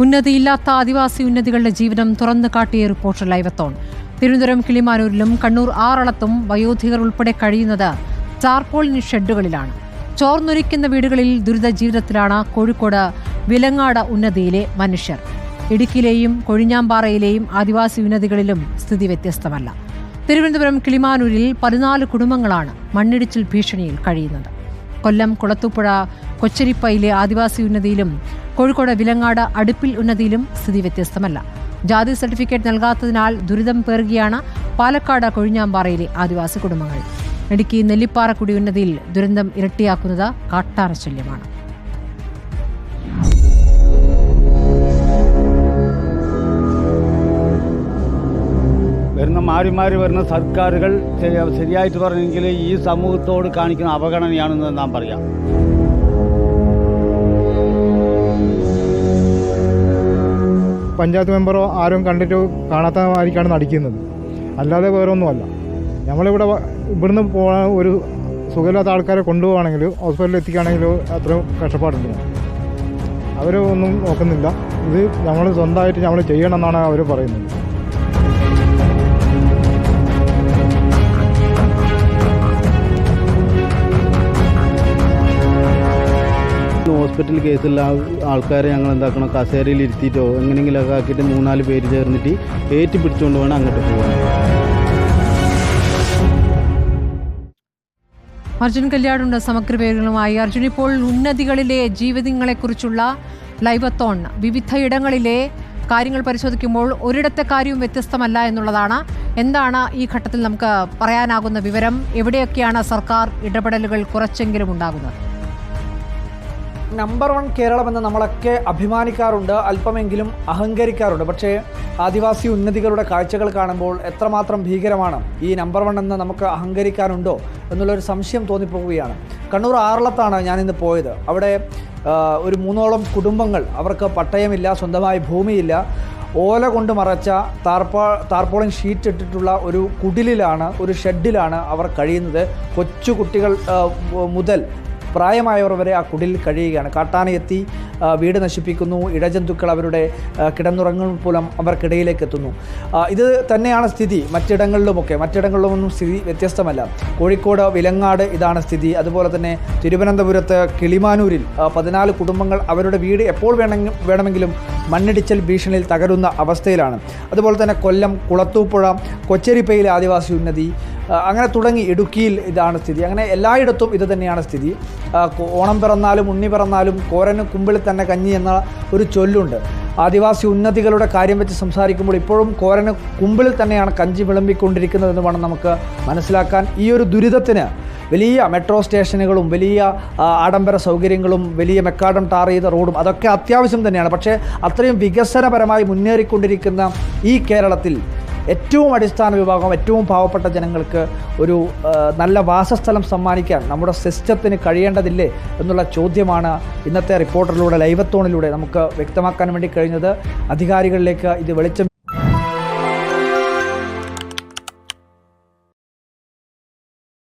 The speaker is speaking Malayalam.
ഉന്നതിയില്ലാത്ത ആദിവാസി ഉന്നതികളുടെ ജീവിതം തുറന്നു കാട്ടിയ റിപ്പോർട്ടർ ലൈവത്തോൺ. തിരുവനന്തപുരം കിളിമാനൂരിലും കണ്ണൂർ ആറളത്തും വയോധികർ ഉൾപ്പെടെ കഴിയുന്നത് ടാർപോളിൻ ഷെഡുകളിലാണ്. ചോർന്നൊലിക്കുന്ന വീടുകളിൽ ദുരിത ജീവിതത്തിലാണ് കോഴിക്കോട് വിലങ്ങാട് ഉന്നതിയിലെ മനുഷ്യർ. ഇടുക്കിയിലെയും കൊഴിഞ്ഞാമ്പാറയിലെയും ആദിവാസി ഉന്നതികളിലും സ്ഥിതി വ്യത്യസ്തമല്ല. തിരുവനന്തപുരം കിളിമാനൂരിൽ 14 കുടുംബങ്ങളാണ് മണ്ണിടിച്ചിൽ ഭീഷണിയിൽ കഴിയുന്നത്. കൊല്ലം കുളത്തൂപ്പുഴ കൊച്ചരിപ്പയിലെ ആദിവാസി ഉന്നതിയിലും കോഴിക്കോട് വിലങ്ങാട് അടുപ്പിൽ ഉന്നതിയിലും സ്ഥിതി വ്യത്യസ്തമല്ല. ജാതി സർട്ടിഫിക്കറ്റ് നൽകാത്തതിനാൽ ദുരിതം പേറുകയാണ് പാലക്കാട് കൊഴിഞ്ഞാമ്പാറയിലെ ആദിവാസി കുടുംബങ്ങൾ. ഇടുക്കി നെല്ലിപ്പാറക്കുടി ഉന്നതിയിൽ ദുരന്തം ഇരട്ടിയാക്കുന്നത് കാട്ടാനശല്യമാണ്. മാറി വരുന്ന സർക്കാരുകൾ ശരിയായിട്ട് പറഞ്ഞെങ്കിൽ ഈ സമൂഹത്തോട് കാണിക്കുന്ന അവഗണനയാണെന്ന് നാം പറയാം. പഞ്ചായത്ത് മെമ്പറോ ആരും കണ്ടിട്ട് കാണാത്തമായിരിക്കാണ് നടിക്കുന്നത്, അല്ലാതെ വേറൊന്നുമല്ല. നമ്മളിവിടെ ഇവിടുന്ന് പോകാൻ ഒരു സുഖമില്ലാത്ത ആൾക്കാരെ കൊണ്ടുപോകുകയാണെങ്കിൽ ഹോസ്പിറ്റലിൽ എത്തിക്കുകയാണെങ്കിലും അത്രയും കഷ്ടപ്പാടുണ്ട്. അവരൊന്നും നോക്കുന്നില്ല. ഇത് നമ്മൾ സ്വന്തമായിട്ട് നമ്മൾ ചെയ്യണമെന്നാണ് അവർ പറയുന്നത്. ഹോസ്പിറ്റൽ കേസുള്ള ആൾക്കാരെ ഞങ്ങൾ എന്താക്കണം, കസേരയിൽ ഇരുത്തിയിട്ടോ എങ്ങനെയെങ്കിലുമൊക്കെ ആക്കിയിട്ട് 3-4 പേര് ചേർന്നിട്ട് ഏറ്റി പിടിച്ചുകൊണ്ട് വേണം അങ്ങോട്ട് പോകാൻ. അർജുൻ കല്യാടുണ്ട് സമഗ്ര പേരുകളുമായി. അർജുൻ, ഇപ്പോൾ ഉന്നതികളിലെ ജീവിതങ്ങളെക്കുറിച്ചുള്ള ലൈവത്തോൺ വിവിധയിടങ്ങളിലെ കാര്യങ്ങൾ പരിശോധിക്കുമ്പോൾ ഒരിടത്തെ കാര്യവും വ്യത്യസ്തമല്ല എന്നുള്ളതാണ്. എന്താണ് ഈ ഘട്ടത്തിൽ നമുക്ക് പറയാനാകുന്ന വിവരം? എവിടെയൊക്കെയാണ് സർക്കാർ ഇടപെടലുകൾ കുറച്ചെങ്കിലും ഉണ്ടാകുന്നത്? നമ്പർ 1 കേരളമെന്ന് നമ്മളൊക്കെ അഭിമാനിക്കാറുണ്ട്, അല്പമെങ്കിലും അഹങ്കരിക്കാറുണ്ട്. പക്ഷേ ആദിവാസി ഉന്നതികളുടെ കാഴ്ചകൾ കാണുമ്പോൾ എത്രമാത്രം ഭീകരമാണ് ഈ നമ്പർ 1 എന്ന് നമുക്ക് അഹങ്കരിക്കാനുണ്ടോ എന്നുള്ളൊരു സംശയം തോന്നിപ്പോവുകയാണ്. കണ്ണൂർ ആറളത്താണ് ഞാനിന്ന് പോയത്. അവിടെ ഒരു 3ഓളം കുടുംബങ്ങൾ, അവർക്ക് പട്ടയമില്ല, സ്വന്തമായി ഭൂമിയില്ല, ഓല കൊണ്ട് മറച്ച താർപോളിൻ ഷീറ്റ് ഇട്ടിട്ടുള്ള ഒരു കുടിലിലാണ്, ഒരു ഷെഡിലാണ് അവർ കഴിയുന്നത്. കൊച്ചു കുട്ടികൾ മുതൽ പ്രായമായവർ വരെ ആ കുടിലിൽ കഴിയുകയാണ്. കാട്ടാനയെത്തി വീട് നശിപ്പിക്കുന്നു, ഇഴജന്തുക്കൾ അവരുടെ കിടന്നുറങ്ങുമ്പോഴും അവർക്കിടയിലേക്ക് എത്തുന്നു. ഇത് തന്നെയാണ് സ്ഥിതി മറ്റിടങ്ങളിലുമൊന്നും സ്ഥിതി വ്യത്യസ്തമല്ല. കോഴിക്കോട് വിലങ്ങാട് ഇതാണ് സ്ഥിതി. അതുപോലെ തന്നെ തിരുവനന്തപുരത്ത് കിളിമാനൂരിൽ 14 കുടുംബങ്ങൾ അവരുടെ വീട് എപ്പോൾ വേണമെങ്കിലും മണ്ണിടിച്ചൽ ഭീഷണിയിൽ തകരുന്ന അവസ്ഥയിലാണ്. അതുപോലെ തന്നെ കൊല്ലം കുളത്തൂപ്പുഴ കൊച്ചരിപ്പയിലെ ആദിവാസി ഉന്നതി, അങ്ങനെ തുടങ്ങി ഇടുക്കിയിൽ ഇതാണ് സ്ഥിതി. അങ്ങനെ എല്ലായിടത്തും ഇത് തന്നെയാണ് സ്ഥിതി. ഓണം പിറന്നാലും ഉണ്ണി പിറന്നാലും കോരന് കുമ്പിളിൽ തന്നെ കഞ്ഞി എന്ന ഒരു ചൊല്ലുണ്ട്. ആദിവാസി ഉന്നതികളുടെ കാര്യം വെച്ച് സംസാരിക്കുമ്പോൾ ഇപ്പോഴും കോരന് കുമ്പിളിൽ തന്നെയാണ് കഞ്ഞി വിളമ്പിക്കൊണ്ടിരിക്കുന്നതെന്ന് വേണം നമുക്ക് മനസ്സിലാക്കാൻ. ഈ ഒരു ദുരിതത്തിന് വലിയ മെട്രോ സ്റ്റേഷനുകളും വലിയ ആഡംബര സൗകര്യങ്ങളും വലിയ മെക്കാഡം ടാർ ചെയ്ത റോഡും അതൊക്കെ അത്യാവശ്യം തന്നെയാണ്. പക്ഷേ അത്രയും വികസനപരമായി മുന്നേറിക്കൊണ്ടിരിക്കുന്ന ഈ കേരളത്തിൽ ഏറ്റവും അടിസ്ഥാന വിഭാഗം, ഏറ്റവും പാവപ്പെട്ട ജനങ്ങൾക്ക് ഒരു നല്ല വാസസ്ഥലം സമ്മാനിക്കാൻ നമ്മുടെ സിസ്റ്റത്തിന് കഴിയേണ്ടതില്ലേ എന്നുള്ള ചോദ്യമാണ് ഇന്നത്തെ റിപ്പോർട്ടറിലൂടെ ലൈവത്തോണിലൂടെ നമുക്ക് വ്യക്തമാക്കാൻ വേണ്ടി കഴിഞ്ഞത്. അധികാരികളിലേക്ക് ഇത് വെളിച്ചം